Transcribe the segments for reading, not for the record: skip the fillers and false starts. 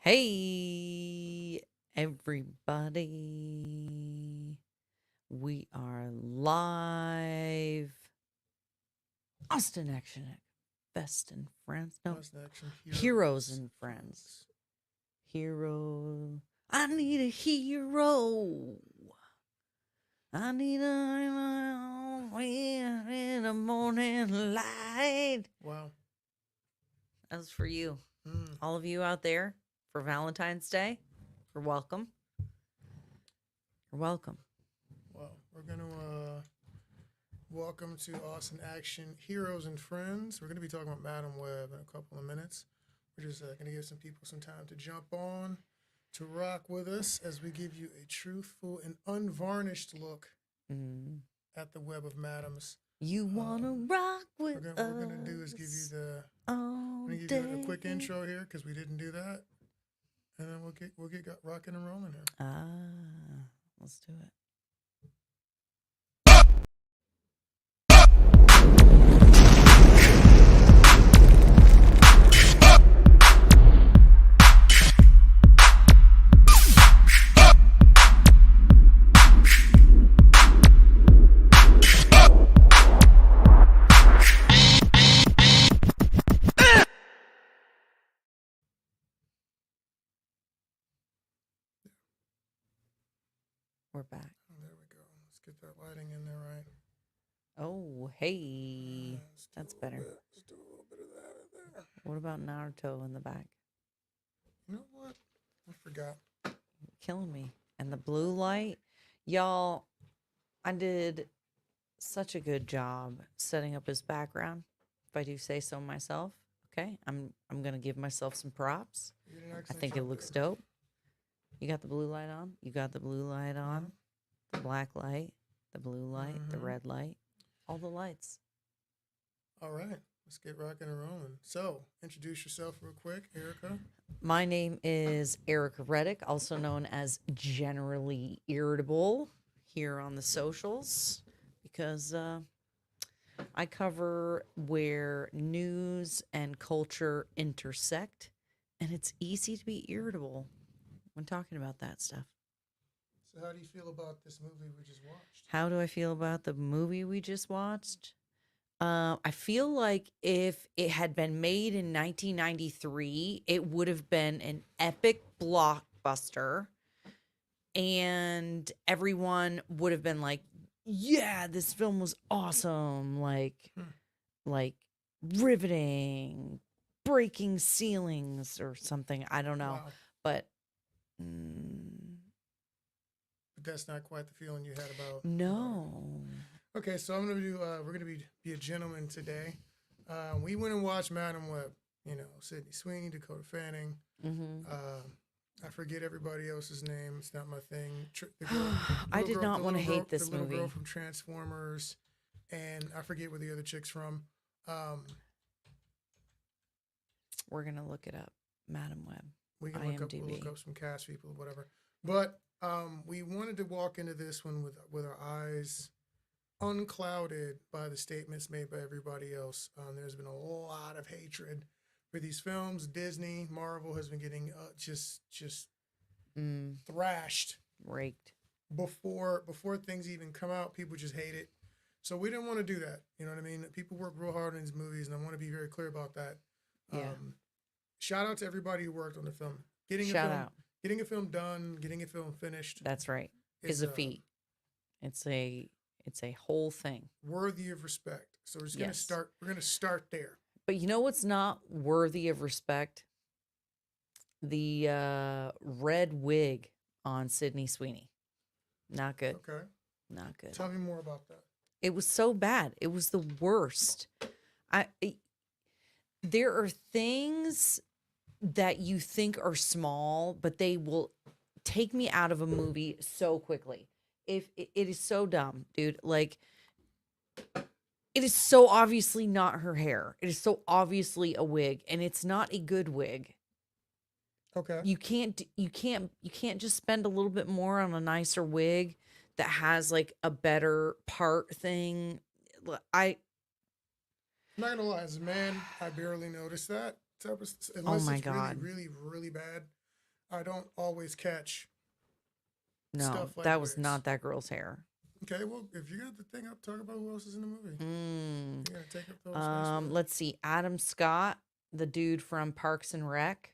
Hey, everybody. We are live. Austin Action, Best and Friends. No, Last action Heroes and Friends. Hero. I need a hero. I need a in the morning light. Wow. That was for you. Mm. All of you out there for Valentine's Day. You're welcome. You're welcome. Well, we're going to welcome to Austin Action Heroes and Friends. We're going to be talking about Madam Web in a couple of minutes. We're just going to give some people some time to jump on, to rock with us as we give you a truthful and unvarnished look at the web of Madams. You wanna rock with us? What we're gonna do is give you a quick intro here because we didn't do that, and then we'll get rocking and rolling here. Let's do it. We're back. Oh, there we go. Let's get that lighting in there right. Oh, hey. That's better. Let's do a little bit of that in there. What about Naruto in the back? You know what? I forgot. Killing me. And the blue light. Y'all, I did such a good job setting up his background, if I do say so myself. Okay, I'm gonna give myself some props. I think it looks dope. You got the blue light on? You got the blue light on? The black light, the blue light, the red light, all the lights. All right, let's get rocking and rolling. So, introduce yourself real quick, Erica. My name is Erica Reddick, also known as Generally Irritable here on the socials, because I cover where news and culture intersect, and it's easy to be irritable when talking about that stuff. So how do you feel about this movie we just watched? How do I feel about the movie we just watched? I feel like if it had been made in 1993, it would have been an epic blockbuster, and everyone would have been like, "Yeah, this film was awesome!" Like riveting, breaking ceilings or something. I don't know, Wow. but. But that's not quite the feeling you had about. No. Okay, so I'm gonna do. We're gonna be a gentleman today. We went and watched Madam Web. You know, Sydney Sweeney, Dakota Fanning. I forget everybody else's name. It's not my thing. I did not want to hate this the little movie. girl from Transformers, and I forget where the other chick's from. We're gonna look it up. Madam Web. We can IMDb. look up some cast people or whatever. But we wanted to walk into this one with our eyes unclouded by the statements made by everybody else. There's been a lot of hatred for these films. Disney, Marvel has been getting just thrashed, Raked. before things even come out. People just hate it. So we didn't want to do that. You know what I mean? People work real hard on these movies, and I want to be very clear about that. Yeah. Shout out to everybody who worked on the film. Getting a film done, getting a film finished. That's right. Is a feat. It's a whole thing. Worthy of respect. So we're just gonna start. We're gonna start there. But you know what's not worthy of respect? The red wig on Sydney Sweeney. Not good. Okay. Not good. Tell me more about that. It was so bad. It was the worst. There are things that you think are small, but they will take me out of a movie so quickly. If it is so dumb, dude. Like, it is so obviously not her hair. It is so obviously a wig, and it's not a good wig. Okay. You can't just spend a little bit more on a nicer wig that has like a better part thing. I'm not gonna lie, as a man, I barely noticed that. Oh my God. Really, really, really bad. I don't always catch No, stuff like that was wigs. not that girl's hair. Okay, well, if you got the thing up, talk about who else is in the movie. Mm. You gotta take up those space for it. Let's see. Adam Scott, the dude from Parks and Rec.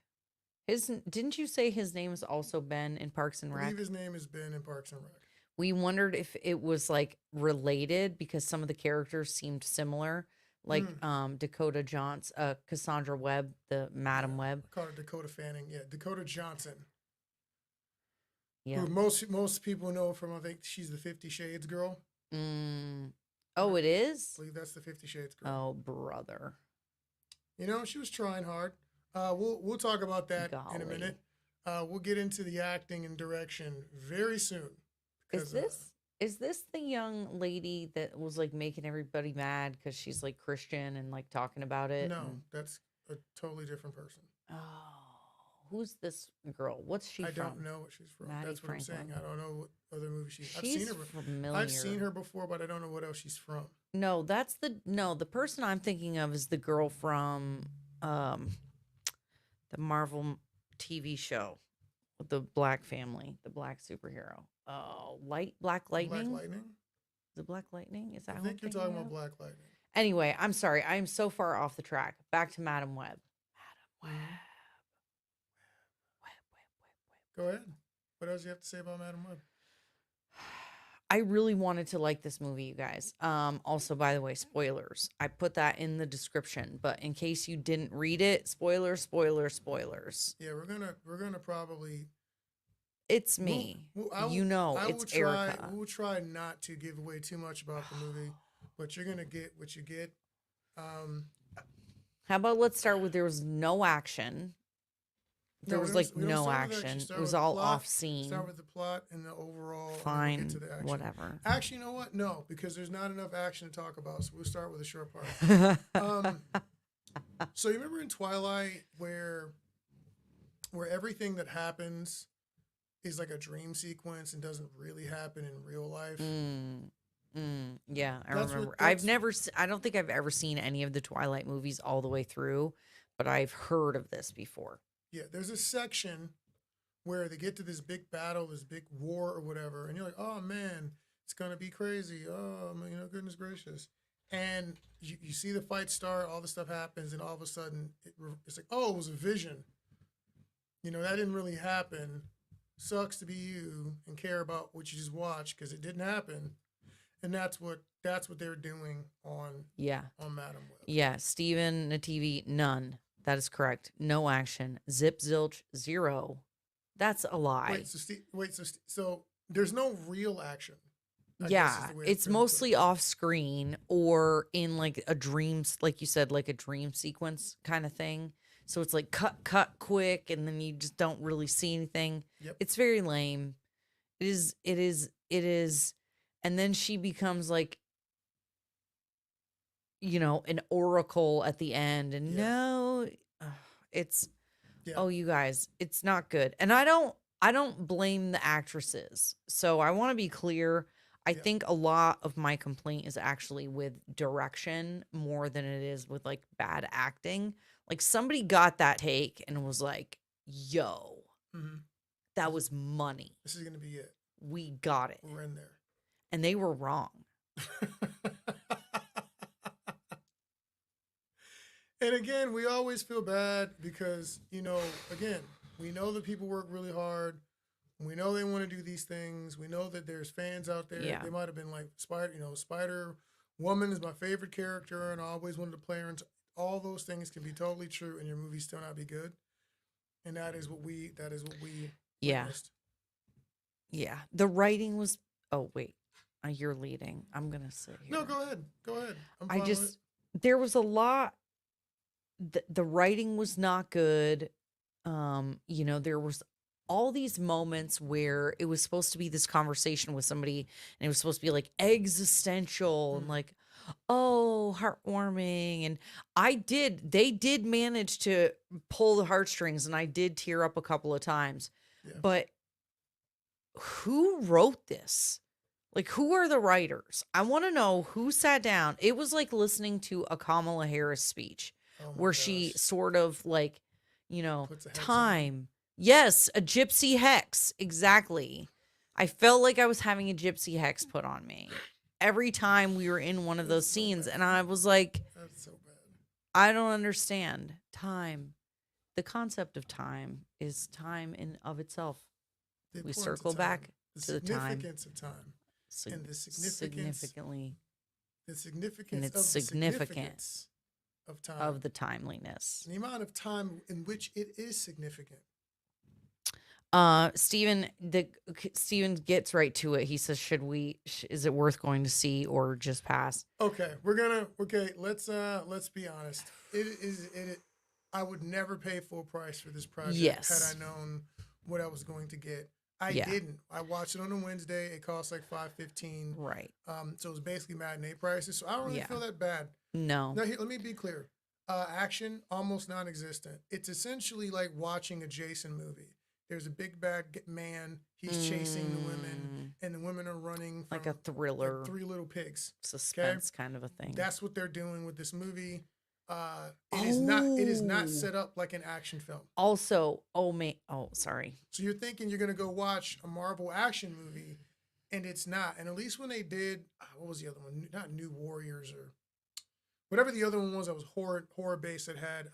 His didn't you say his name has also been in Parks and I believe Rec? his name has been in Parks and Rec. We wondered if it was like related because some of the characters seemed similar, like Mm, Dakota Johnson, Cassandra Webb, the yeah, Madam Webb. I call her Dakota Fanning. Yeah, Dakota Johnson, Yeah. who most people know from. I think she's the 50 Shades girl. Mm. I Oh, it is. believe that's the 50 Shades girl. Oh, brother. You know, she was trying hard. We'll talk about that in a Golly. minute. We'll get into the acting and direction very soon. Is this the young lady that was like making everybody mad because she's like Christian and like talking about it? No, and- that's a totally different person. Oh, who's this girl? What's she I from? don't know what she's from. Maddie That's what I'm saying. Franklin. I don't know what other movie I've She's seen her. familiar. I've seen her before, but I don't know what else she's from. No, the person I'm thinking of is the girl from um the Marvel TV show with the black family, the black superhero. Oh, Black Lightning? Black Lightning. The Black Lightning? Is that I who think I'm you're talking thinking about of? Black Lightning. Anyway, I'm sorry. I am so far off the track. Back to Madam Web. Madam Web. Go ahead. What else do you have to say about Madam Web? I really wanted to like this movie, you guys. Also, by the way, spoilers. I put that in the description, but in case you didn't read it, spoilers, spoilers, spoilers. Yeah, we're gonna probably. It's me. You know, it's Erica. We'll try not to give away too much about the movie, but you're gonna get what you get. How about let's start with there was no action. There was like we don't no start with action. Start It was with the all plot, off scene. Start with the plot and the overall. And then we'll Fine, get to the action. whatever. Actually, you know what? No, because there's not enough action to talk about. So we'll start with a short part. So you remember in Twilight where everything that happens is like a dream sequence and doesn't really happen in real life. Yeah, I That's what- remember. that's- I don't think I've ever seen any of the Twilight movies all the way through, but I've heard of this before. Yeah, there's a section where they get to this big battle, this big war or whatever, and you're like, oh man, it's gonna be crazy. Oh, goodness gracious. And you see the fight start, all the stuff happens, and all of a sudden it's like, oh, it was a vision. That didn't really happen. Sucks to be you and care about what you just watched because it didn't happen. And that's what they're doing on Madam Web. Yeah, Steven Nativi, none. That is correct. No action. Zip zilch, zero. That's a lie. So there's no real action. I guess Yeah, is the way it's gonna put mostly it. off screen or in like a dreams, like you said, like a dream sequence kind of thing. So it's like cut quick, and then you just don't really see anything. Yep. It's very lame. It is. And then she becomes like, an oracle at the end. And Yeah. no, it's, Yeah. oh, you guys, it's not good. And I don't blame the actresses. So I want to be clear. I Yeah. think a lot of my complaint is actually with direction more than it is with like bad acting. Like somebody got that take and was like, yo, Mhm. that was money. This is gonna be it. We got it. We're in there. And they were wrong. And again, we always feel bad because, again, we know that people work really hard. We know they want to do these things. We know that there's fans out there. Yeah. They might have been like Spider Woman is my favorite character and I always wanted to play her. And all those things can be totally true and your movie still not be good. And that is what we Yeah. witnessed. Yeah. The writing was, oh, wait. You're leading. I'm going to sit here. No, go ahead. I'm fine with it. There was a lot. The writing was not good. There was all these moments where it was supposed to be this conversation with somebody and it was supposed to be like existential and like, oh, heartwarming. And they did manage to pull the heartstrings and I did tear up a couple of times. Yeah. But who wrote this? Like, who are the writers? I want to know who sat down. It was like listening to a Kamala Harris speech Oh my where she gosh. sort of like, Puts a headset on. time, Yes, a gypsy hex. Exactly. I felt like I was having a gypsy hex put on me every time we were in one of those That's so scenes. bad. And I was like, That's so bad. I don't understand time. The concept of time is time in of itself. The We importance circle of time, back the to the time significance of time, and the significance, significantly the and significance it's of the significant significance of time, of the timeliness. and the amount of time in which it is significant. Steven gets right to it. He says, "Should we? Is it worth going to see or just pass?" Okay, let's be honest. I would never pay full price for this project had I Yes. known what I was going to get. I Yeah. didn't. I watched it on a Wednesday. It cost like $5.15. Right. So it was basically matinee prices. So I don't really Yeah. feel that bad. No. Now here, let me be clear. Action almost non-existent. It's essentially like watching a Jason movie. There's a big bad man. He's chasing the women, and the women are running from Like a thriller, like three little pigs. suspense kind of a thing. That's what they're doing with this movie. It is not Oh. set up like an action film. Also, sorry. So you're thinking you're gonna go watch a Marvel action movie, and it's not. And at least when they did, what was the other one? Not New Warriors or whatever the other one was that was horror based that had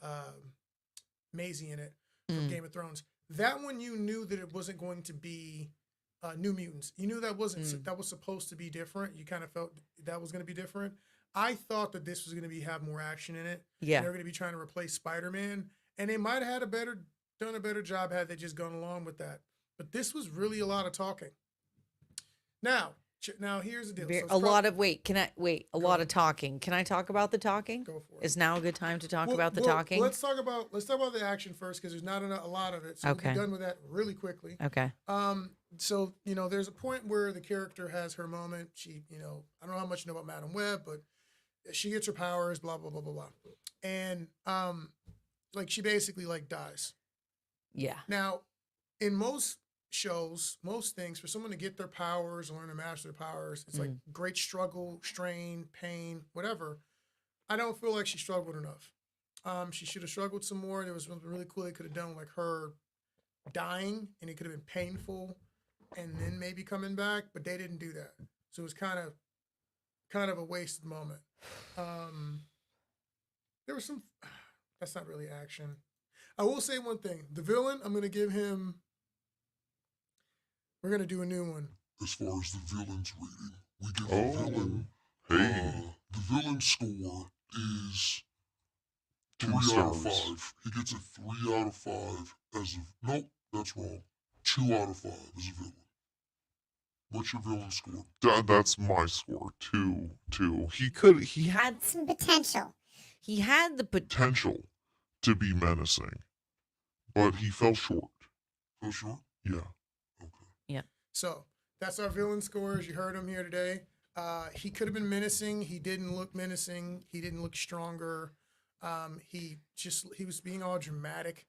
Maisie in it from Game of Thrones. That one you knew that it wasn't going to be New Mutants. You knew that wasn't that was supposed to be different. You kind of felt that was going to be different. I thought that this was going to have more action in it. Yeah. They're going to be trying to replace Spider-Man, and they might have done a better job had they just gone along with that. But this was really a lot of talking. Now here's the deal. A lot of talking. Can I talk about the talking? Go for it. Is now a good time to talk about the talking? Let's talk about the action first because there's not a lot of it. So Okay. we'll be done with that really quickly. Okay. So there's a point where the character has her moment. She, I don't know how much you know about Madam Web, but she gets her powers, blah blah blah blah blah, and like she basically like dies. Yeah. Now, in most shows, most things, for someone to get their powers, learn to master their powers, it's like great struggle, strain, pain, whatever. I don't feel like she struggled enough. She should have struggled some more. There was something really cool they could have done, like her dying, and it could have been painful, and then maybe coming back, but they didn't do that. So it was kind of a wasted moment. There was some. That's not really action. I will say one thing: the villain, I'm going to give him. We're gonna do a new one. As far as the villain's rating, we give the villain. The villain score is 3 out of 5. He gets a 3 out of 5 as a. Nope, that's wrong. 2 out of 5 as a villain. What's your villain score? That's my score. 2. He had some potential. He had the potential to be menacing, but he fell short. Fell short? Yeah. Yeah. So that's our villain scores. You heard him here today. He could have been menacing. He didn't look menacing. He didn't look stronger. He was being all dramatic.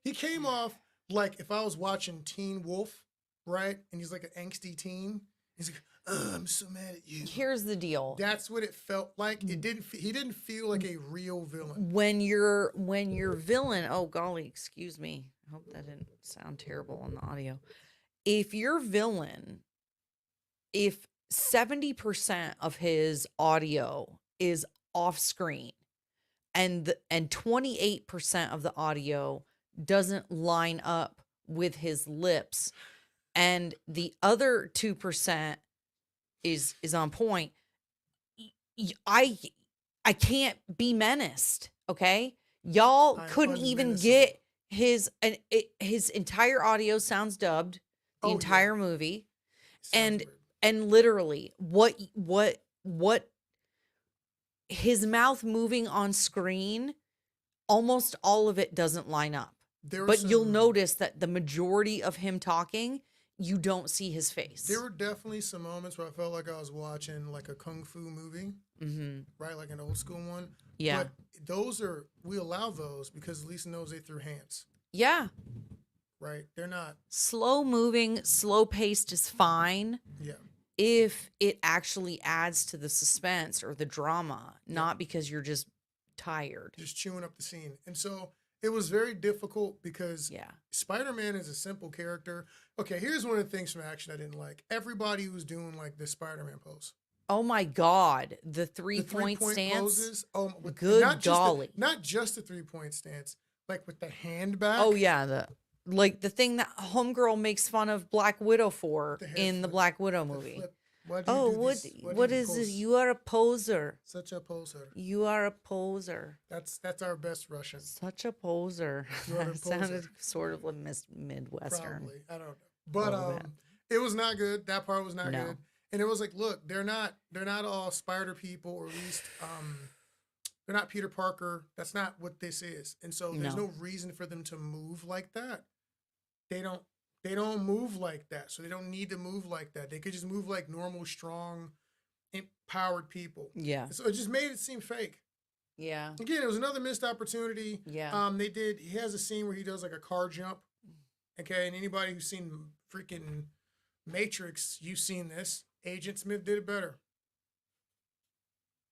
He came off like if I was watching Teen Wolf, right? And he's like an angsty teen. He's like, I'm so mad at you. Here's the deal. That's what it felt like. He didn't feel like a real villain. When you're villain, oh golly, excuse me. I hope that didn't sound terrible on the audio. If your villain, if 70% of his audio is off screen and 28% of the audio doesn't line up with his lips and the other 2% is on point, I can't be menaced, okay? Y'all couldn't even get his entire audio sounds dubbed. The entire movie, and literally what his mouth moving on screen, almost all of it doesn't line up. But you'll notice that the majority of him talking, you don't see his face. There were definitely some moments where I felt like I was watching like a kung fu movie, right? Like an old school one. Yeah. But we allow those because at least knows they threw hands. Yeah. Right? They're not. Slow moving, slow paced is fine. Yeah. If it actually adds to the suspense or the drama, not because you're just tired. Just chewing up the scene. And so It was very difficult because Yeah. Spider-Man is a simple character. Okay, here's one of the things from action I didn't like. Everybody was doing like the Spider-Man pose. Oh my God. The The three-point stance. poses. Good not just golly. not just the 3-point stance, like with the hand back. Oh yeah, the thing that Homegirl makes fun of Black Widow for The hair in the flip, Black Widow the movie. flip. Why do you Oh, do what this? Why do what you is this? pose? You are a poser. Such a poser. You are a poser. That's our best Russian. Such a poser. You are a It sounded poser. sort of like Midwestern. Probably. I don't know. But little bit. it was not good. That part was not No. good. And it was like, look, they're not all spider people, or at least they're not Peter Parker. That's not what this is. And so there's No. no reason for them to move like that. They don't move like that. So they don't need to move like that. They could just move like normal, strong, empowered people. Yeah. So it just made it seem fake. Yeah. Again, it was another missed opportunity. Yeah. He has a scene where he does like a car jump. Okay, and anybody who's seen freaking Matrix, you've seen this. Agent Smith did it better.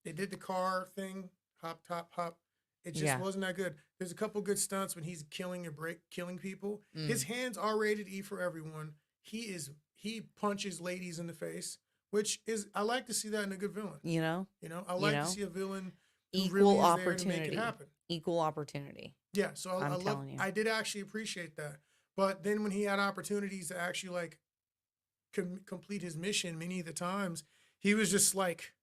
They did the car thing, hop, top, hop. It just Yeah. wasn't that good. There's a couple good stunts when he's killing people. Mm. His hands are rated E for everyone. He punches ladies in the face, which is, I like to see that in a good villain. You know? I like to see a villain who Equal really is there to opportunity. make it happen. Equal opportunity. Yeah, so I'm telling you. I did actually appreciate that. But then when he had opportunities to actually like complete his mission many of the times, he was just like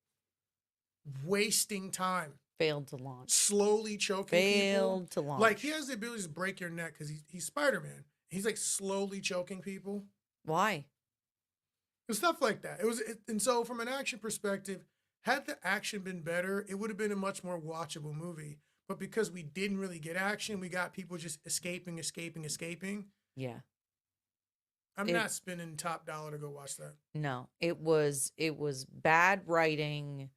wasting time, Failed to launch. slowly choking Failed to people. launch. Like he has the ability to break your neck because he's Spider-Man. He's like slowly choking people Why? and stuff like that. And so from an action perspective, had the action been better, it would have been a much more watchable movie. But because we didn't really get action, we got people just escaping. Yeah. I'm not spending top dollar to go watch that. No. It was bad writing,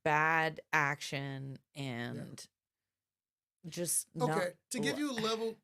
bad action, and just Okay, not, to give you a level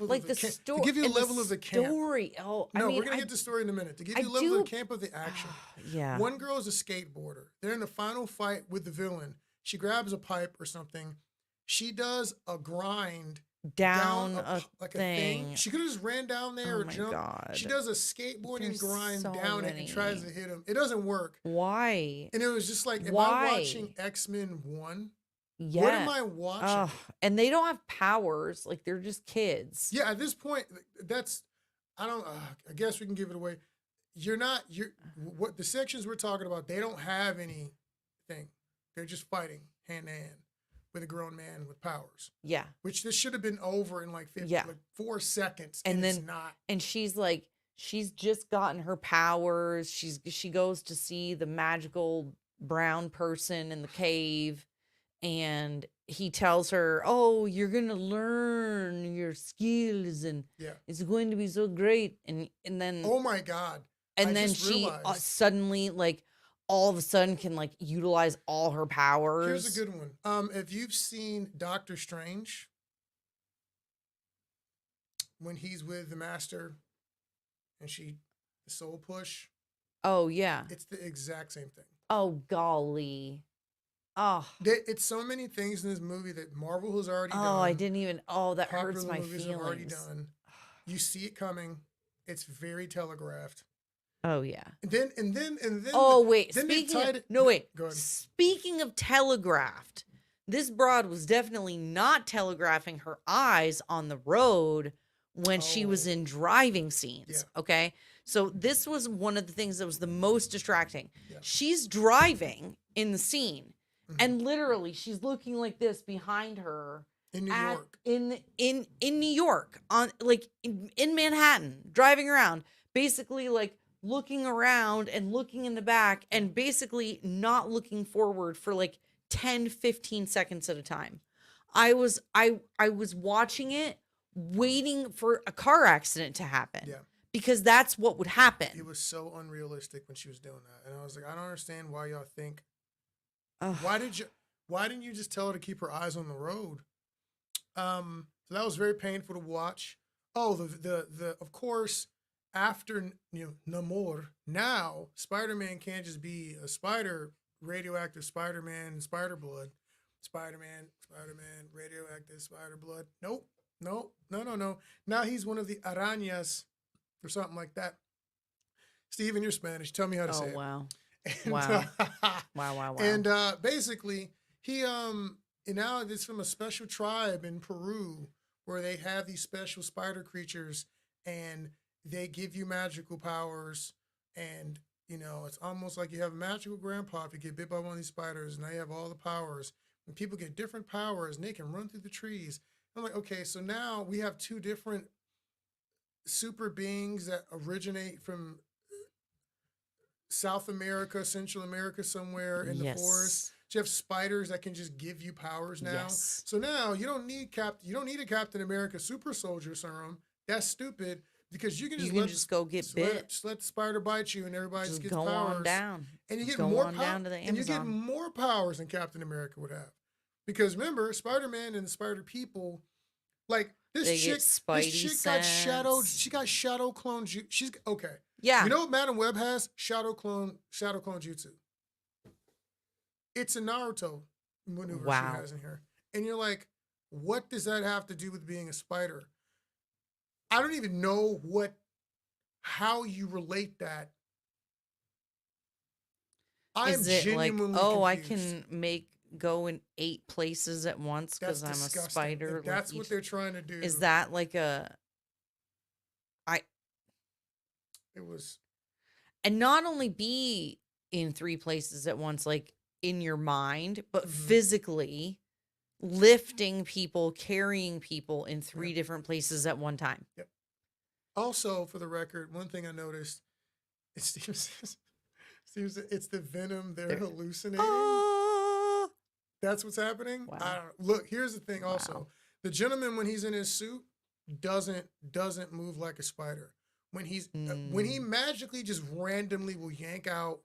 like of the the story. to give you a level of the camp. Story. Oh, No, I mean, we're gonna get to story in a minute. To give I you a level of do- the camp of the action. Yeah. One girl is a skateboarder. They're in the final fight with the villain. She grabs a pipe or something. She does a grind down a thing. She could have just ran down there Oh or my jumped. God. She does a skateboarding There's grind so down it and tries to many. hit him. It doesn't work. Why? And it was just like, am Why? I watching X-Men 1? Yeah. What am I watching? Ugh. And they don't have powers. Like they're just kids. Yeah, at this point, I guess we can give it away. What the sections we're talking about, they don't have anything. They're just fighting hand to hand with a grown man with powers, Yeah. which this should have been over in like 4 seconds. And it's then- not. And she's like, she's just gotten her powers. She goes to see the magical brown person in the cave, and he tells her, "Oh, you're gonna learn your skills, and Yeah. it's going to be so great." And then Oh my God. I and then just she realized. suddenly, like, all of a sudden can like utilize all her powers. Here's a good one. If you've seen Doctor Strange, when he's with the Master and the soul push, Oh yeah. it's the exact same thing. Oh golly. Oh. It's so many things in this movie that Marvel has already done. Oh, I didn't even. Oh, that hurts Popular my movies have already feelings. done. You see it coming. It's very telegraphed. Oh yeah. And then. Oh wait. then they Speaking tied of, it- no wait. Go ahead. Speaking of telegraphed, this broad was definitely not telegraphing her eyes on the road when she was Oh. in driving scenes. Yeah. Okay. So this was one of the things that was the most distracting. Yeah. She's driving in the scene, Mhm. and literally she's looking like this behind her in New at- York. in New York, on like in Manhattan, driving around, basically like looking around and looking in the back and basically not looking forward for like 10-15 seconds at a time. I was watching it, waiting for a car accident to happen. Yeah. Because that's what would happen. It was so unrealistic when she was doing that, and I was like, I don't understand why y'all think. Ugh. Why didn't you just tell her to keep her eyes on the road? So that was very painful to watch. Oh, the of course, after Namor, now Spider-Man can't just be a radioactive Spider-Man, spider blood, Spider-Man, radioactive spider blood. Nope. No, no, no, no. Now he's one of the arañas or something like that. Steven, you're Spanish. Tell me how to Oh say it. wow. And, Wow. Wow. And basically, he and now it's from a special tribe in Peru where they have these special spider creatures, and they give you magical powers, and it's almost like you have a magical grandpa if you get bit by one of these spiders, and now you have all the powers. And people get different powers, and they can run through the trees. I'm like, okay, so now we have two different super beings that originate from South America, Central America, somewhere in the forest. Yes. So you have spiders that can just give you powers now. Yes. So now you don't need a Captain America super soldier serum. That's stupid because you can just go get bit. Just let the spider bite you, and everybody just gets go powers. on down. And you get Go more on power, down to the and you get Amazon. more powers than Captain America would have. Because remember, Spider-Man and the Spider People, like this They get chick Spidey got shadow. sense. She got shadow clone. She's okay. Yeah. You know what Madam Web has? Shadow clone jutsu. It's a Naruto maneuver Wow. she has in here. And you're like, what does that have to do with being a spider? I don't even know how you relate that. I am Is it like, genuinely I confused. can go in 8 places at once That's because I'm a disgusting. spider? If that's like what they're trying to do. Is that like a? It was And not only be in 3 places at once, like in your mind, but Mhm. physically lifting people, carrying people in 3 Yep. different places at one time. also, for the record, one thing I noticed. It seems it's the venom they're hallucinating. Oh, That's what's happening. Wow. I don't, look, here's the thing. Also, Wow. the gentleman when he's in his suit doesn't move like a spider. When he magically just randomly will yank out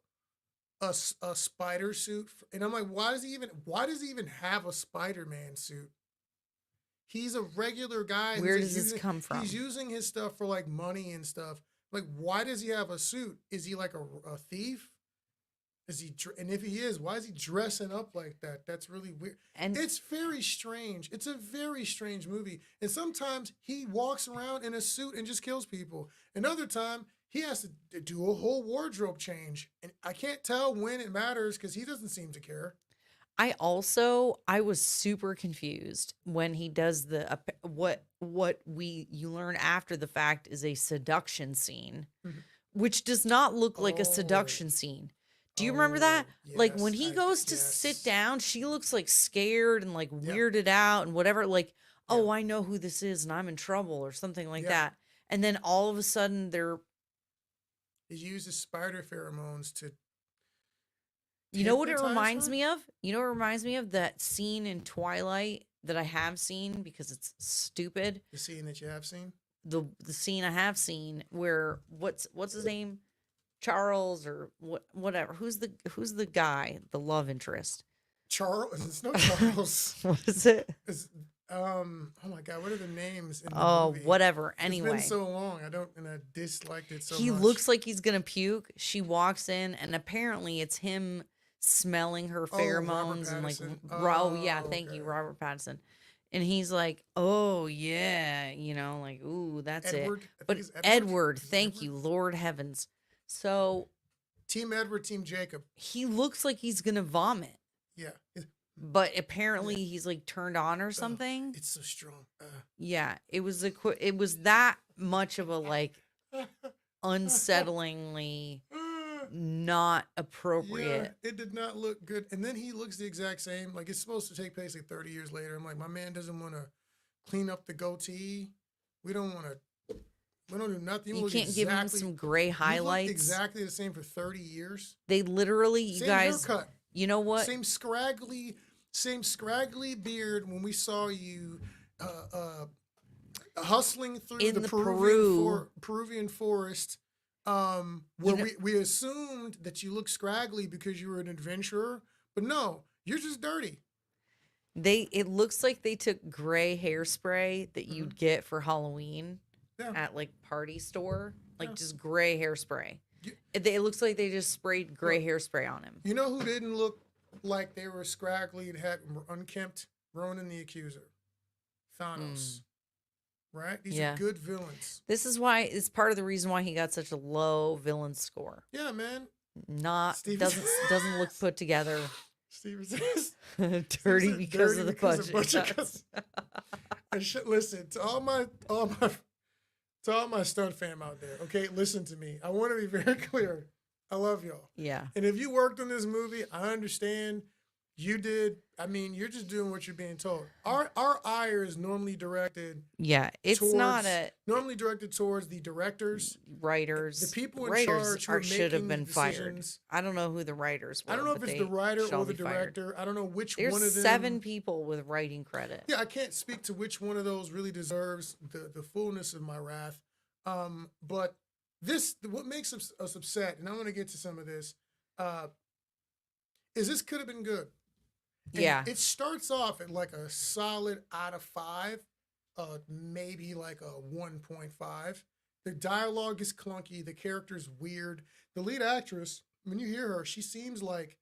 a spider suit, and I'm like, why does he even have a Spider-Man suit? He's a regular guy. Where who's, does like, this come from? He's using his stuff for like money and stuff. Like, why does he have a suit? Is he like a thief? And if he is, why is he dressing up like that? That's really weird. And It's very strange. It's a very strange movie. And sometimes he walks around in a suit and just kills people. Another time he has to do a whole wardrobe change. And I can't tell when it matters because he doesn't seem to care. I was super confused when he does what you learn after the fact is a seduction scene, Mhm. which does not look like a Oh. seduction scene. Do you remember that? Like when he Yes, goes to sit down, she looks like scared and like weirded out and whatever. Like, oh, I know who this is and I'm in trouble or something like Yeah. that. And then all of a sudden He uses spider pheromones to. you know what it hypnotize reminds her? me of? You know what it reminds me of? That scene in Twilight that I have seen because it's stupid. The scene that you have seen? The scene I have seen where what's his name? Charles or whatever. Who's the guy, the love interest? Charles. It's no Charles. What is it? It's, oh my God, what are the names in the Oh, movie? whatever. It's Anyway, been so long. I disliked it so he much. looks like he's gonna puke. She walks in, and apparently it's him smelling her Oh, Robert pheromones and like, Pattinson. yeah, Oh, thank you, okay. Robert Pattinson. And he's like, oh yeah, like, ooh, that's Edward. it. I think But it's Edward, Is it thank Edward? you, Lord heavens. So Team Edward, Team Jacob. he looks like he's gonna vomit, Yeah. but apparently he's like turned on or something. It's so strong. Yeah, it was that much of a like unsettlingly not appropriate. Yeah, it did not look good. And then he looks the exact same. Like it's supposed to take place like 30 years later. I'm like, my man doesn't want to clean up the goatee. We don't do nothing. You can't give him some gray You looked highlights. exactly the same for 30 years. They literally, you Same guys, haircut. you know what? Same scraggly beard when we saw you hustling through In the the Peruvian forest. Where You know- we assumed that you looked scraggly because you were an adventurer, but no, you're just dirty. It looks like they took gray hairspray that you'd get for Halloween Yeah. at like party store, like Yeah. just gray hairspray. You- It looks like they just sprayed gray hairspray on him. You know who didn't look like they were scraggly and had unkempt? Ronan the Accuser. Thanos. right? These Yeah. are good villains. This is why it's part of the reason why he got such a low villain score. Yeah, man. Not Steven doesn't look put together. Steven says Dirty because of the budget. cuts. cuts. And listen to all my stunt fam out there. Okay, listen to me. I want to be very clear. I love y'all. Yeah. And if you worked on this movie, I understand. You did. I mean, you're just doing what you're being told. Our ire is normally directed. Yeah. It's not a normally directed towards the directors, writers. the people in writers charge who are should have making been fired. decisions. I don't know who the writers were. I don't know if but it's the writer shall or the be fired. director. I don't know which There's one of them. 7 people with writing credit. Yeah, I can't speak to which one of those really deserves the fullness of my wrath. But what makes us upset, and I'm going to get to some of this, is this could have been good. And Yeah. it starts off at like a solid out of 5, maybe like a 1.5. The dialogue is clunky. The character's weird. The lead actress, when you hear her, she seems like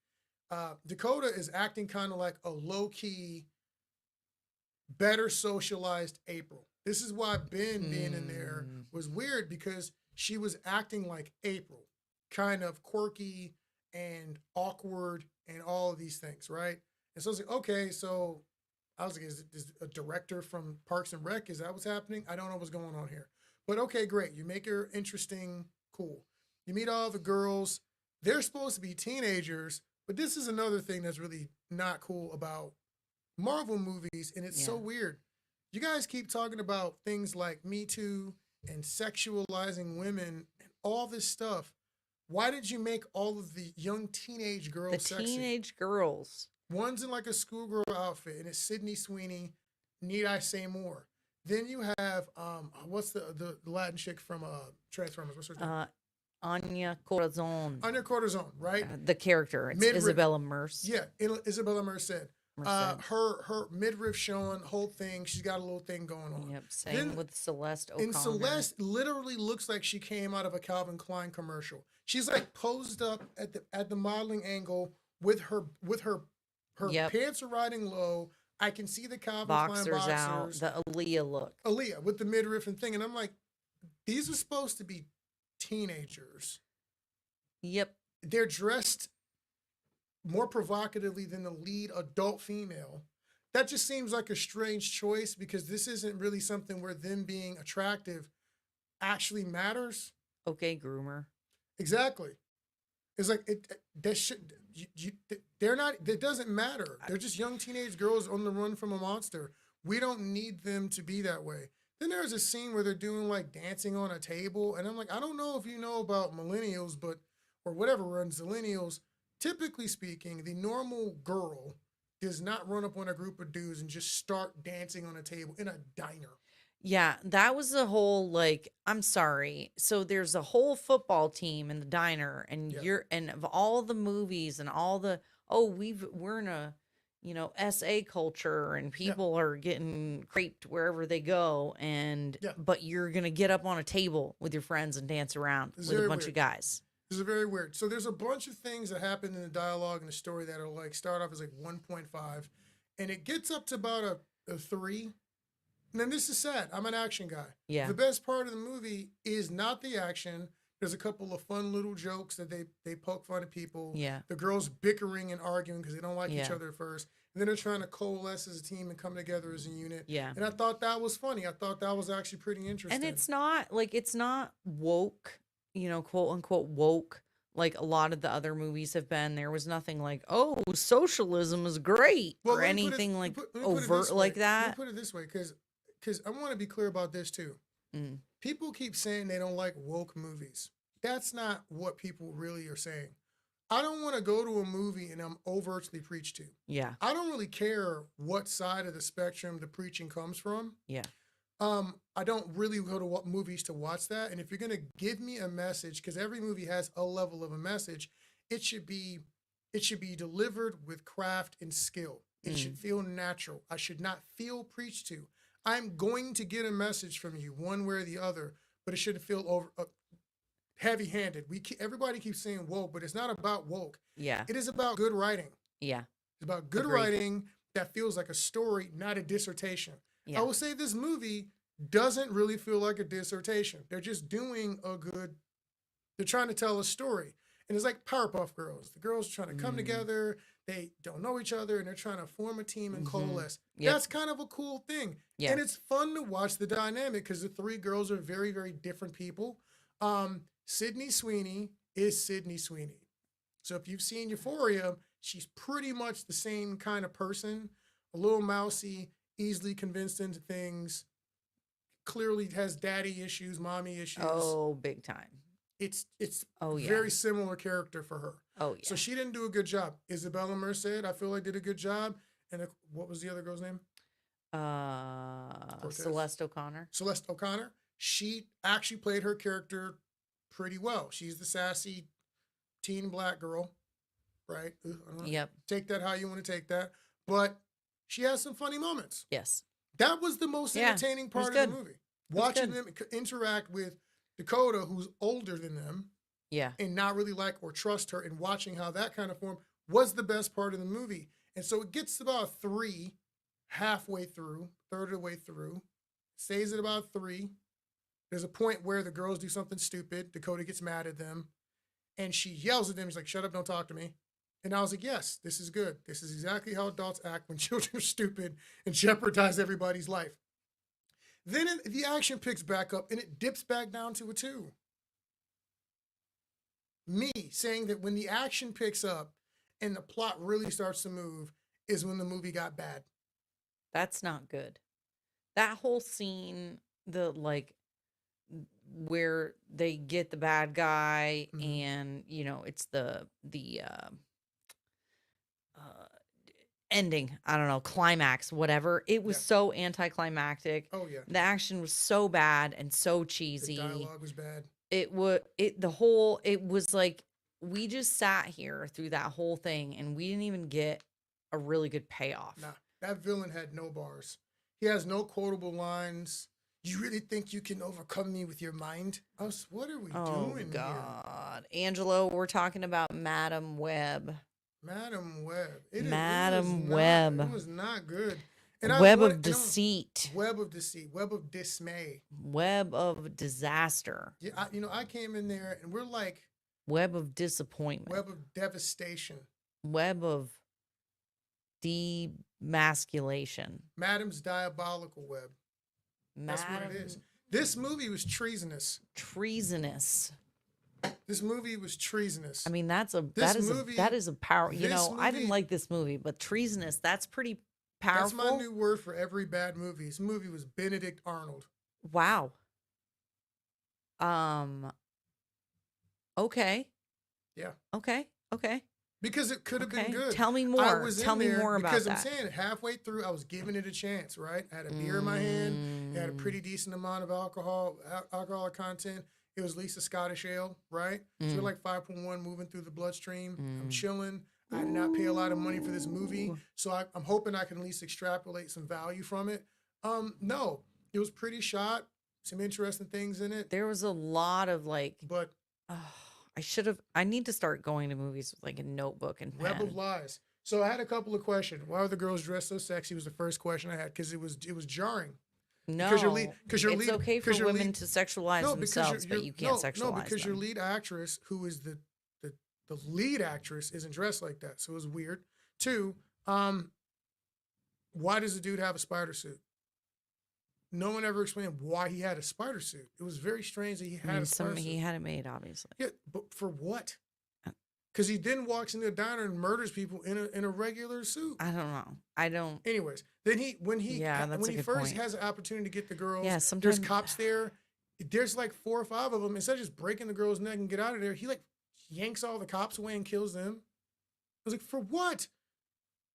Dakota is acting kind of like a low-key, better socialized April. This is why Ben being in there was weird, because she was acting like April, kind of quirky and awkward and all of these things, right? And so I was like, okay, so I was like, is a director from Parks and Rec? Is that what's happening? I don't know what's going on here. But okay, great. You make her interesting, cool. You meet all the girls. They're supposed to be teenagers, but this is another thing that's really not cool about Marvel movies, and it's so weird. You guys keep talking about things like Me Too and sexualizing women and all this stuff. Why did you make all of the young teenage girls sexy? Teenage girls. One's in like a schoolgirl outfit, and it's Sydney Sweeney. Need I say more? Then you have what's the Latin chick from Transformers? What's her name? Anya Corazon. Anya Corazon, right? The character. It's Isabella Merced. Yeah, Isabella Merced. Her midriff showing, whole thing. She's got a little thing going on. Yep, same with Celeste O'Connor. And Celeste literally looks like she came out of a Calvin Klein commercial. She's like posed up at the modeling angle with her pants are riding low. I can see the Calvin Klein boxers out, the Aaliyah look. Aaliyah with the midriff and thing, and I'm like, these are supposed to be teenagers. Yep. They're dressed more provocatively than the lead adult female. That just seems like a strange choice, because this isn't really something where them being attractive actually matters. Okay, groomer. Exactly. It's like they're not. It doesn't matter. They're just young teenage girls on the run from a monster. We don't need them to be that way. Then there's a scene where they're doing like dancing on a table, and I'm like, I don't know if you know about millennials, or whatever runs millennials. Typically speaking, the normal girl does not run up on a group of dudes and just start dancing on a table in a diner. Yeah, that was the whole, like, I'm sorry. So there's a whole football team in the diner, and and of all the movies and all the, we're in a, SA culture, and people are getting craped wherever they go, but you're going to get up on a table with your friends and dance around with a bunch of guys. This is very weird. So there's a bunch of things that happen in the dialogue and the story that are like, start off as like 1.5, and it gets up to about a 3. And then this is sad. I'm an action guy. Yeah. The best part of the movie is not the action. There's a couple of fun little jokes that they poke fun at people. Yeah. The girls bickering and arguing because they don't like each other at first. And then they're trying to coalesce as a team and come together as a unit. Yeah. And I thought that was funny. I thought that was actually pretty interesting. And it's not woke, quote unquote woke, like a lot of the other movies have been. There was nothing like, oh, socialism is great, or anything overt like that. Let me put it this way, because I want to be clear about this too. People keep saying they don't like woke movies. That's not what people really are saying. I don't want to go to a movie and I'm overtly preached to. Yeah. I don't really care what side of the spectrum the preaching comes from. Yeah. I don't really go to movies to watch that. And if you're going to give me a message, because every movie has a level of a message, it should be delivered with craft and skill. It should feel natural. I should not feel preached to. I'm going to get a message from you one way or the other, but it shouldn't feel heavy-handed. Everybody keeps saying woke, but it's not about woke. Yeah. It is about good writing. Yeah. It's about good writing that feels like a story, not a dissertation. Yeah. I will say this movie doesn't really feel like a dissertation. They're just doing they're trying to tell a story. And it's like Powerpuff Girls. The girls trying to come together. They don't know each other and they're trying to form a team and coalesce. Yep. That's kind of a cool thing. Yeah. And it's fun to watch the dynamic because the three girls are very, very different people. Sydney Sweeney is Sydney Sweeney. So if you've seen Euphoria, she's pretty much the same kind of person. A little mousy, easily convinced into things. Clearly has daddy issues, mommy issues. Oh, big time. It's Oh, yeah. very similar character for her. Oh, yeah. So she didn't do a good job. Isabella Merced, I feel like did a good job. And what was the other girl's name? Celeste O'Connor. Celeste O'Connor. She actually played her character pretty well. She's the sassy teen black girl, right? I don't know. Yep. Take that how you want to take that. But she has some funny moments. Yes. That was the most Yeah, entertaining it was part of the good. movie. Watching good. them interact with Dakota, who's older than them, Yeah. and not really like or trust her, and watching how that kind of form was the best part of the movie. And so it gets about 3 halfway through, third of the way through, stays at about 3. There's a point where the girls do something stupid. Dakota gets mad at them and she yells at them. She's like, shut up, don't talk to me. And I was like, yes, this is good. This is exactly how adults act when children are stupid and jeopardize everybody's life. Then the action picks back up and it dips back down to a 2. Me saying that when the action picks up and the plot really starts to move is when the movie got bad. That's not good. That whole scene, where they get the bad guy and, it's the ending, I don't know, climax, whatever. It was so anticlimactic. Oh, yeah. The action was so bad and so The cheesy. dialogue was bad. It was like we just sat here through that whole thing and we didn't even get a really good payoff. Nah, that villain had no bars. He has no quotable lines. You really think you can overcome me with your mind? What are we doing God. Angelo, we're talking about Madam Web. Madam Web. Madam Web. It was not good. And Web of deceit. Web of deceit. Web of dismay. Web of disaster. Yeah, I came in there and we're like Web of disappointment. web of devastation. Web of demasculation. Madam's diabolical web. That's what it is. This movie was treasonous. Treasonous. This movie was treasonous. I mean, that is a power. I didn't like this movie, but treasonous, that's pretty powerful. That's my new word for every bad movie. This movie was Benedict Arnold. Wow. Okay. Yeah. Okay. Because it could have been good. Tell me more. Tell me more about that. Because I'm saying halfway through, I was giving it a chance, right? I had a beer in my hand. It had a pretty decent amount of alcoholic content. It was at least a Scottish ale, right? So like 5.1 moving through the bloodstream. I'm chilling. I did not pay a lot of money for this movie. So I'm hoping I can at least extrapolate some value from it. No, it was pretty shot. Some interesting things in it. There was a lot of But I need to start going to movies with like a notebook and pen. Web of lies. So I had a couple of questions. Why are the girls dressed so sexy? Was the first question I had because it was jarring. No, because your it's lead, okay for women to sexualize themselves, but you can't sexualize No, because them. your lead actress, who is the lead actress, isn't dressed like that. So it was weird. 2, why does the dude have a spider suit? No one ever explained why he had a spider suit. It was very strange that he had a spider suit. He had it made, obviously. Yeah, but for what? Because he then walks into a diner and murders people in a regular suit. I don't know. I don't. Anyways, then when he first point. has an opportunity to get the girls, sometimes there's cops there. There's like 4 or 5 of them. Instead of just breaking the girl's neck and get out of there, he like yanks all the cops away and kills them. I was like, for what?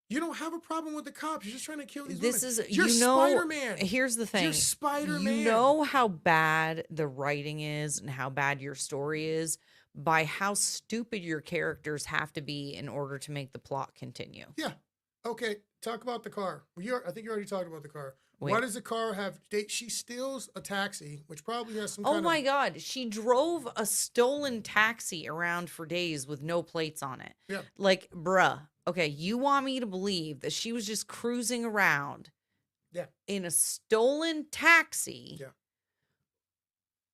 You don't have a problem with the cops. You're just trying to kill these women. You're Spider-Man. Here's the thing. You're Spider-Man. You know how bad the writing is and how bad your story is by how stupid your characters have to be in order to make the plot continue. Yeah. Okay. Talk about the car. I think you already talked about the car. Wait. Why does the car have... She steals a taxi, which probably has some Oh my God. She drove a stolen taxi around for days with no plates on it. Yeah. Like, bruh. Okay, you want me to believe that she was just cruising around Yeah. in a stolen taxi Yeah.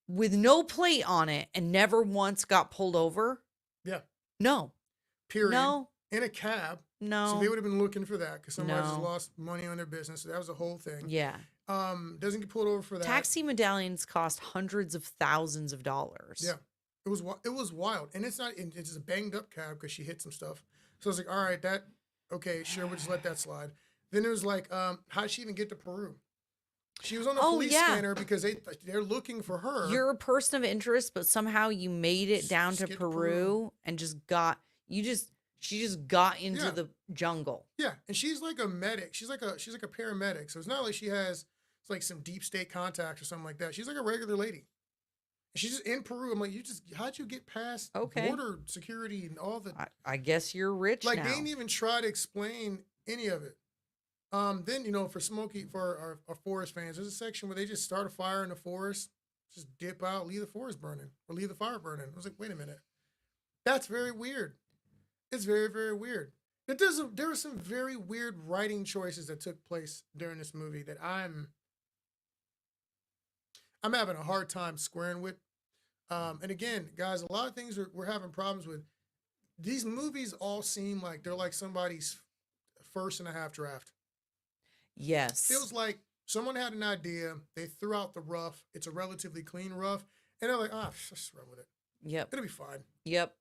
with no plate on it and never once got pulled over? Yeah. No. Period. No. In a cab. No. So they would have been looking for that because somebody just No. lost money on their business. So that was the whole thing. Yeah. Doesn't get pulled over for that. Taxi medallions cost hundreds of thousands of dollars. Yeah. It was wild. And it's not, it's a banged up cab because she hit some stuff. So I was like, all right, okay, sure, we'll just let that slide. Then it was like, how did she even get to Peru? She was on a police scanner because they're looking for her. You're a person of interest, but somehow you made it down to Skip Peru and she just got into Yeah. the jungle. Yeah, and she's like a medic. She's like a paramedic. So it's not like she has like some deep state contacts or something like that. She's like a regular lady. And she's just in Peru. I'm like, how'd you get past border security and all the I guess you're rich like now. they didn't even try to explain any of it. Then for our forest fans, there's a section where they just start a fire in the forest, just dip out, leave the forest burning or leave the fire burning. I was like, wait a minute, that's very weird. It's very, very weird. There were some very weird writing choices that took place during this movie that I'm having a hard time squaring with. And again, guys, a lot of things we're having problems with. These movies all seem like they're like somebody's first and a half draft. Yes. Feels like someone had an idea, they threw out the rough. It's a relatively clean rough, and they're like, just run with it. Yep. It'll be fine. Yep.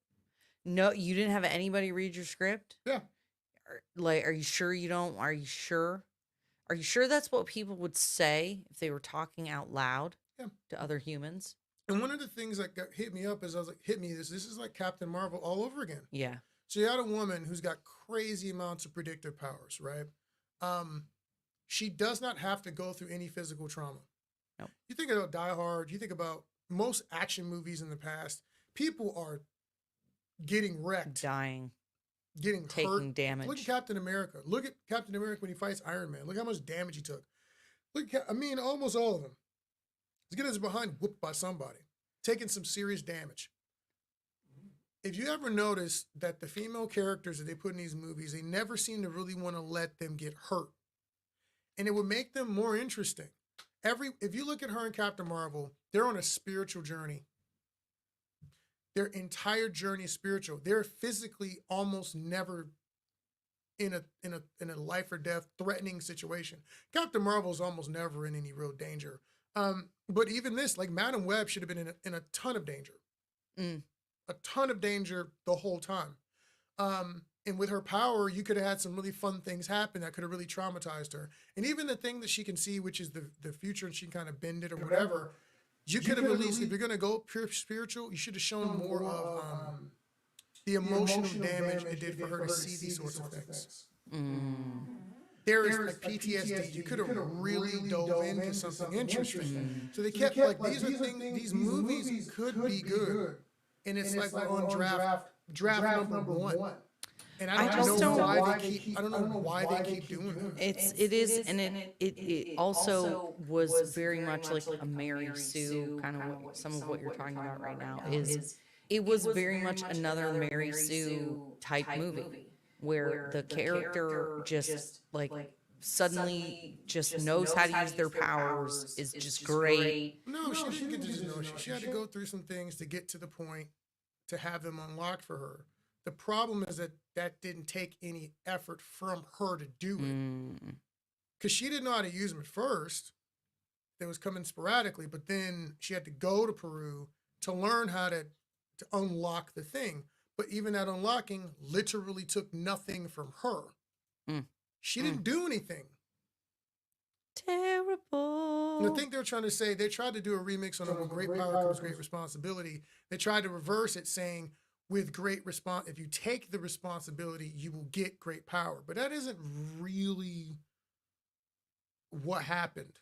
No, you didn't have anybody read your script? Yeah. Are you sure you don't? Are you sure? Are you sure that's what people would say if they were talking out loud to other humans? And one of the things that hit me up is I was like, this is like Captain Marvel all over again. Yeah. So you had a woman who's got crazy amounts of predictive powers, right? She does not have to go through any physical trauma. No. You think about Die Hard, you think about most action movies in the past, people are getting wrecked. Dying. Getting taking hurt. damage. Look at Captain America. Look at Captain America when he fights Iron Man. Look how much damage he took. Almost all of them. He's getting his behind whooped by somebody, taking some serious damage. If you ever notice that the female characters that they put in these movies, they never seem to really want to let them get hurt. And it would make them more interesting. If you look at her and Captain Marvel, they're on a spiritual journey. Their entire journey is spiritual. They're physically almost never in a life or death threatening situation. Captain Marvel is almost never in any real danger. But even this, like Madam Web, should have been in a ton of danger. A ton of danger the whole time. And with her power, you could have had some really fun things happen that could have really traumatized her. And even the thing that she can see, which is the future, and she can kind of bend it or whatever. You could have at least, if you're going to go pure spiritual, you should have shown more of the emotional damage it did for her to see these sorts of things. There is like PTSD. You could have really dove into something interesting. So they kept like these movies could be good, and it's like we're on draft number one. And I don't know why they keep doing that. It is, and it also was very much like a Mary Sue kind of some of what you're talking about right now is it was very much another Mary Sue type movie where the character just like suddenly just knows how to use their powers is just great. No, she didn't get to just know. She had to go through some things to get to the point to have them unlocked for her. The problem is that didn't take any effort from her to do it. Because she didn't know how to use them at first. They was coming sporadically, but then she had to go to Peru to learn how to unlock the thing. But even that unlocking literally took nothing from her. She didn't do anything. Terrible. And I think they're trying to say, they tried to do a remix on With Great Power Comes Great Responsibility. They tried to reverse it saying, with great if you take the responsibility, you will get great power. But that isn't really what happened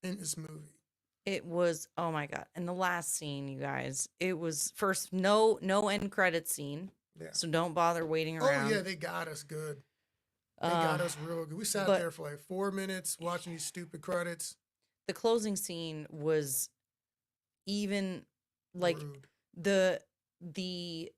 in this movie. It was, oh my God. And the last scene, you guys, it was first no end credit scene. Yeah. So don't bother waiting around. Oh yeah, they got us good. They got us real good. We sat there for like 4 minutes watching these stupid credits. The closing scene was even like Rude. the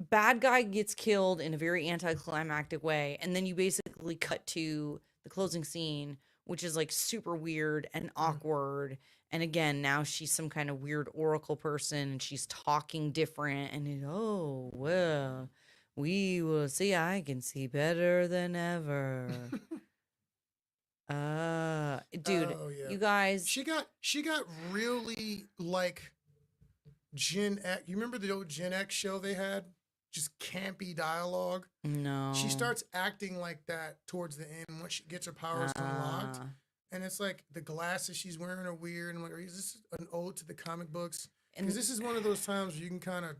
bad guy gets killed in a very anticlimactic way, and then you basically quickly cut to the closing scene, which is like super weird and awkward. And again, now she's some kind of weird oracle person and she's talking different. And oh, well, we will see. I can see better than ever. Dude, Oh yeah. you guys. She got really like Gen X. You remember the old Gen X show they had? Just campy dialogue. No. She starts acting like that towards the end once she gets her powers unlocked. And it's like the glasses she's wearing are weird. I'm like, is this an ode to the comic books? Because this is one of those times where you can kind of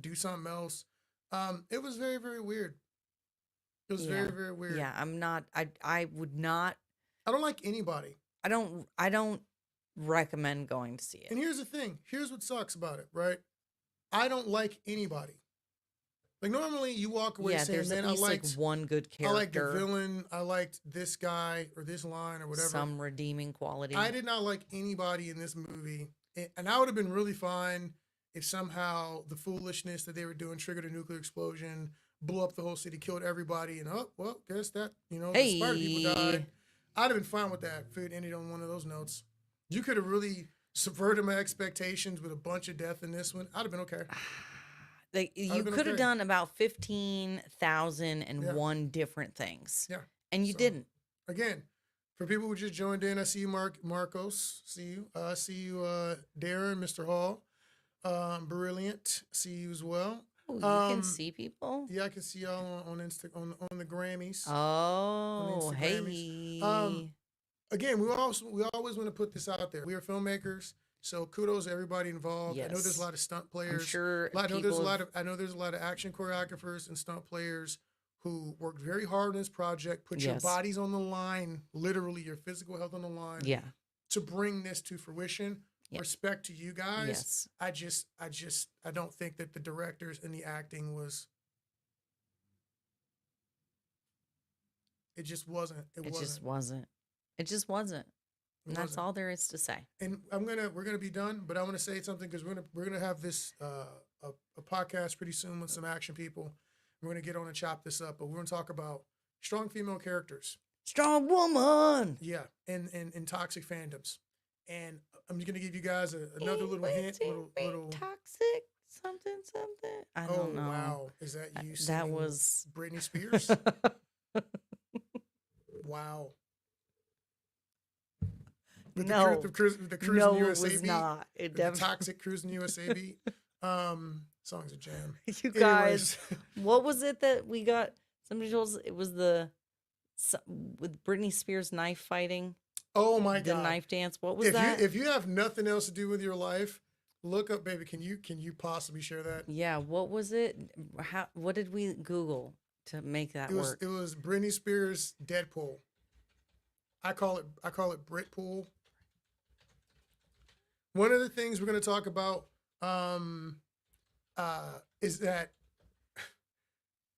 do something else. It was very, very weird. It was very, very weird. Yeah, I'm not. I would not. I don't like anybody. I don't recommend going to see it. And here's the thing. Here's what sucks about it, right? I don't like anybody. Like normally you walk away saying, there's man, at I least liked like one good character. I liked the villain. I liked this guy or this line or whatever. Some redeeming quality. I did not like anybody in this movie. And I would have been really fine if somehow the foolishness that they were doing triggered a nuclear explosion, blew up the whole city, killed everybody, and guess that, the spider people died. I'd have been fine with that if it ended on one of those notes. You could have really subverted my expectations with a bunch of death in this one. I'd have been okay. Like you could have done about 15,001 different things. Yeah. And you didn't. Again, for people who just joined in, I see you, Marcos. See you. I see you, Darren, Mr. Hall. Brilliant. See you as well. Oh, you can see people? Yeah, I can see y'all on the Grammys. Oh, hey. Again, we always want to put this out there. We are filmmakers, so kudos to everybody involved. Yes. I know there's a lot of stunt players. I'm sure I know there's a lot of action choreographers and stunt players who worked very hard on this project, put your bodies on the line, literally your physical health on the line. Yeah. To bring this to fruition. Yeah. Respect to you guys. Yes. I don't think that the directors and the acting was. It just wasn't. It just wasn't. And that's all there is to say. And we're gonna be done, but I want to say something because we're gonna have this a podcast pretty soon with some action people. We're gonna get on and chop this up, but we're gonna talk about strong female characters, strong woman. Yeah, and toxic fandoms. And I'm just gonna give you guys another little hint, little toxic something. I don't know. Oh wow, is that you? That was Britney Spears. Wow. With no, the cruise no, in USA it was beat, not. It definitely the toxic cruise in USA beat. Song's a jam. You guys, what was it that we got? Somebody told us it was with Britney Spears knife fighting. Oh my God! The knife dance. What was that? If you have nothing else to do with your life, look up, baby. Can you possibly share that? Yeah. What was it? What did we Google to make that work? It was Britney Spears Deadpool. I call it Britpool. One of the things we're going to talk about is that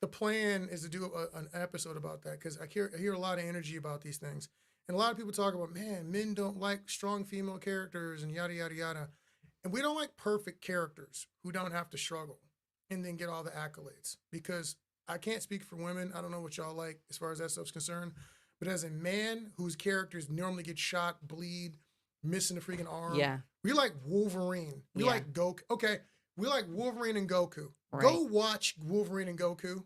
the plan is to do an episode about that because I hear a lot of energy about these things. And a lot of people talk about, man, men don't like strong female characters and yada, yada, yada. And we don't like perfect characters who don't have to struggle and then get all the accolades. Because I can't speak for women. I don't know what y'all like as far as that stuff's concerned. But as a man whose characters normally get shot, bleed, missing a freaking arm. Yeah. We like Wolverine. We like Goku. Okay. We like Wolverine and Goku. Right. Go watch Wolverine and Goku.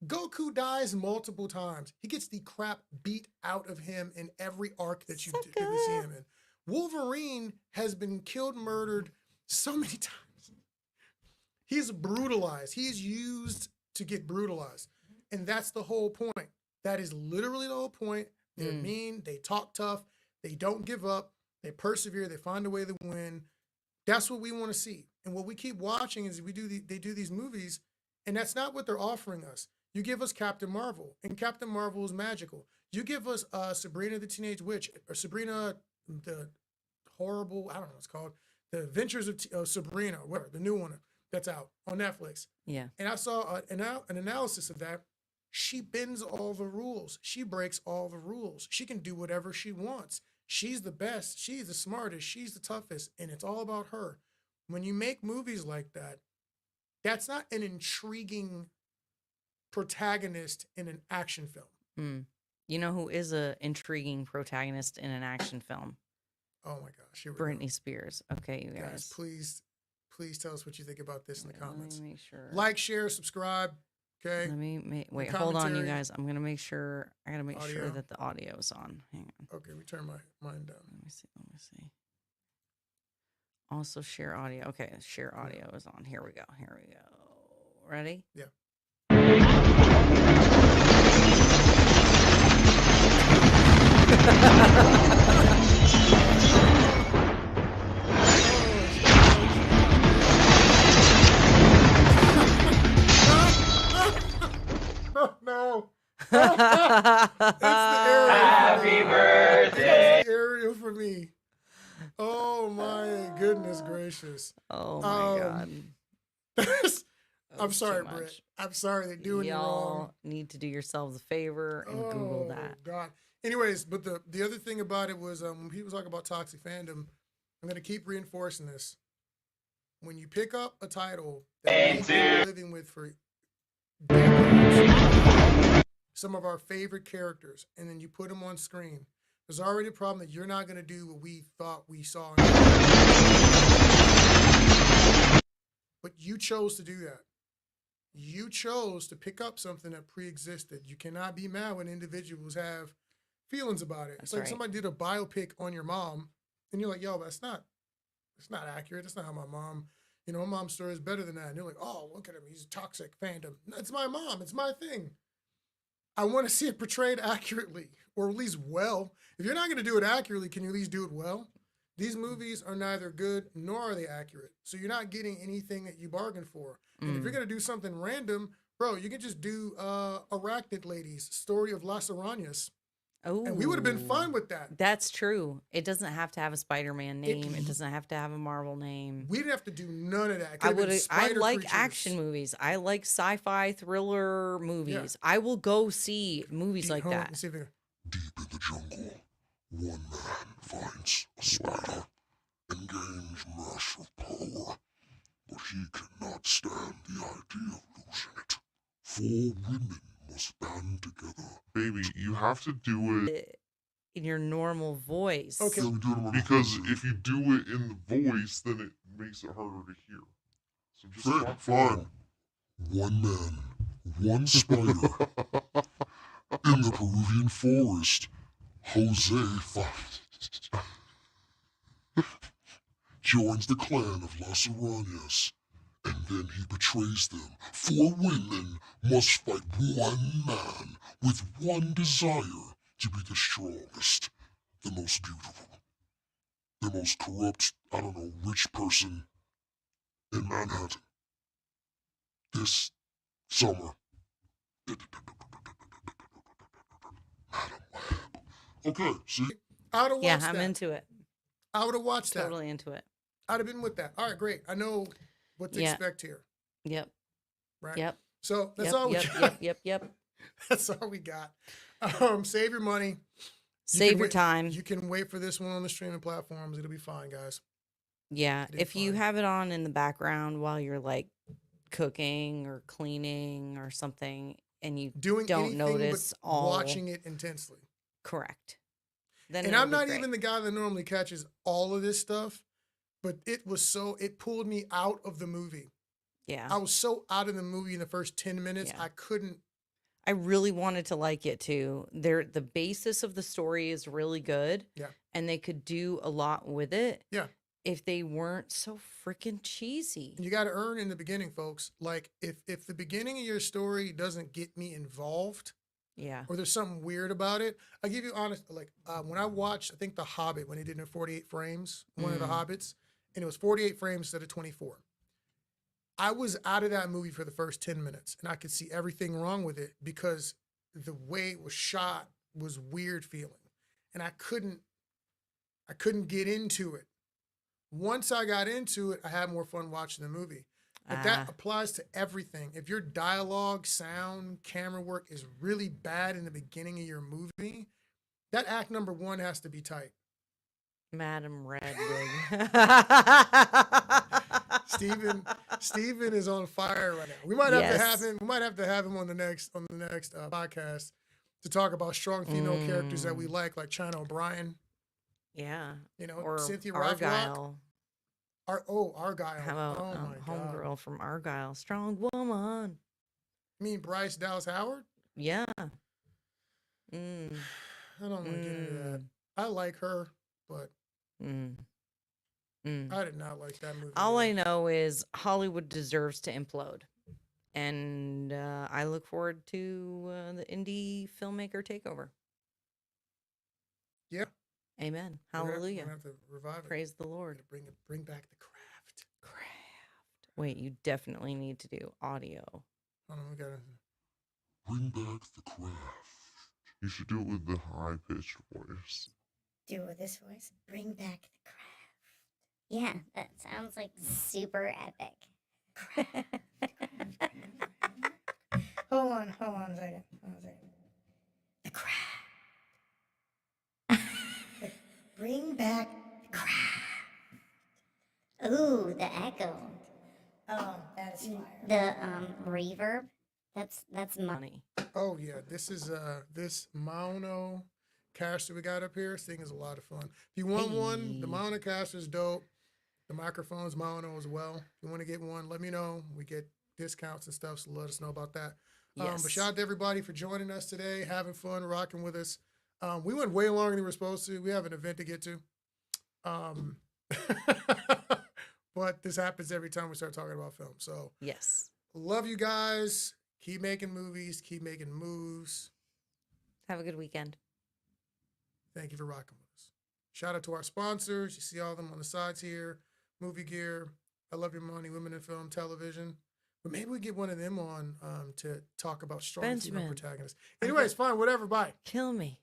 Goku dies multiple times. He gets the crap beat out of him in every arc that you see him in. Wolverine has been killed, murdered so many times. He's brutalized. He's used to get brutalized. And that's the whole point. That is literally the whole point. They're mean. They talk tough. They don't give up. They persevere. They find a way to win. That's what we want to see. And what we keep watching is they do these movies, and that's not what they're offering us. You give us Captain Marvel, and Captain Marvel is magical. You give us Sabrina the Teenage Witch, or Sabrina the Horrible, I don't know what it's called, The Adventures of Sabrina, whatever, the new one that's out on Netflix. Yeah. And I saw an analysis of that. She bends all the rules. She breaks all the rules. She can do whatever she wants. She's the best. She's the smartest. She's the toughest. And it's all about her. When you make movies like that, that's not an intriguing protagonist in an action film. Mm. You know who is a intriguing protagonist in an action film? Oh my gosh, here we go. Britney Spears. Okay, you Guys, guys. please tell us what you think about this in the comments. Let me make sure. Like, share, subscribe. Okay. Let me wait. Hold on, you commentary. guys. I'm gonna make sure. I gotta make sure Audio. that the audio's on. Hang on. Okay, we turn mine down. Let me see. Let me see. Also share audio. Okay, share audio is on. Here we go. Here we go. Ready? Yeah. Oh, no. It's the area. Happy birthday. It's the area for me. Oh my goodness gracious. Oh my god. That's- That I'm was sorry, too Britt. much. I'm sorry they're doing you Y'all wrong. need to do yourselves a favor and Google that. God. Anyways, but the other thing about it was when people talk about toxic fandom, I'm gonna keep reinforcing this. When you pick up a title that we've been living with for decades, some of our favorite characters, and then you put them on screen, there's already a problem that you're not gonna do what we thought we saw. But you chose to do that. You chose to pick up something that pre-existed. You cannot be mad when individuals have feelings about it. It's That's like right. somebody did a biopic on your mom, and you're like, "Yo, it's not accurate. That's not how my mom. My mom's story is better than that." And you're like, "Oh, look at him. He's toxic fandom. It's my mom. It's my thing." I want to see it portrayed accurately, or at least well. If you're not going to do it accurately, can you at least do it well? These movies are neither good nor are they accurate. So you're not getting anything that you bargained for. And if you're going to do something random, bro, you can just do Arachnid Ladies, Story of Las Arañas. Oh, And we would have been fine with that. That's true. It doesn't have to have a Spider-Man name. It doesn't have to have a Marvel name. We didn't have to do none of that. It I could've been would. I spider like creatures. action movies. I like sci-fi thriller movies. I will go see movies like Hold on, that. let's see if we can- Deep in the jungle, one man finds a spider and gains massive power, but he cannot stand the idea of losing it. 4 women must band together. Baby, you have to do it In your normal voice. Okay. Yeah, we do it in because if you do it in the voice, then it makes it harder to hear. So just Fine, talk fine. One man, one spider. In the Peruvian forest, Jose joins the clan of Las Arañas, and then he betrays them. 4 women must fight one man with one desire to be the strongest, the most beautiful, the most corrupt, rich person in Manhattan. This summer. Okay, see? I would have watched Yeah, that. I'm into it. I would have watched that. Totally into it. I'd have been with that. All right, great. I know what to Yeah. expect here, Yep. right? Yep. So that's Yep. all we Yep. got. Yep. That's all we got. Save your money. Save your wait- time. You can wait for this one on the streaming platforms. It'll be fine, guys. Yeah. It'll be If you fine. have it on in the background while you're like cooking or cleaning or something, and you Doing don't anything notice but all watching it intensely. correct. Then And it'll I'm be not great. even the guy that normally catches all of this stuff, but it pulled me out of the movie. Yeah. I was so out of the movie in the first 10 minutes, Yeah. I couldn't. I really wanted to like it too. The basis of the story is really good. Yeah. And they could do a lot with it. Yeah. If they weren't so freaking cheesy. And you got to earn in the beginning, folks. Like, if the beginning of your story doesn't get me involved, Yeah. or there's something weird about it, I'll give you honest. Like, when I watched, I think The Hobbit, when they did it in 48 frames, one of the Hobbits, and it was 48 frames instead of 24. I was out of that movie for the first 10 minutes, and I could see everything wrong with it because the way it was shot was weird feeling, and I couldn't get into it. Once I got into it, I had more fun watching the movie. But that applies to everything. If your dialogue, sound, camera work is really bad in the beginning of your movie, that act number 1 has to be tight. Madam Redwig. Steven is on fire right now. We might have to have Yes. him. We might have to have him on the next podcast to talk about strong female characters that we like China O'Brien. Yeah. You know, Or Cynthia Rothrock. Argyle. Argyle. How about oh my god. homegirl from Argyle? Strong woman. You mean Bryce Dallas Howard? Yeah. I don't want to get into that. I like her, but I did not like that movie. All I know is Hollywood deserves to implode. And I look forward to the indie filmmaker takeover. Yeah. Amen. We're Hallelujah. gonna have to revive it. Praise the Lord. Bring back the craft. Wait, you definitely need to do audio. Hold on, we gotta. Bring back the craft. You should do it with the high-pitched voice. Do it with this voice. Bring back the craft. Yeah, that sounds like super epic. Hold on a second. The craft. Bring back the craft. Ooh, the echo. Oh, that is fire. The reverb. That's Money. Oh yeah, this is this Mono caster we got up here. This thing is a lot of fun. If you want one, the Mono caster is dope. The microphone's Mono as well. If you want to get one, let me know. We get discounts and stuff, so let us know about that. Yes. But shout out to everybody for joining us today, having fun, rocking with us. We went way longer than we were supposed to. We have an event to get to. But this happens every time we start talking about film. So Yes. love you guys. Keep making movies. Keep making moves. Have a good weekend. Thank you for rocking with us. Shout out to our sponsors. You see all of them on the sides here. Movie Gear, I Love Your Money, Women in Film, Television. But maybe we get one of them on to talk about strong female Benjamin. protagonists. Anyways, fine, whatever. Bye. Kill me.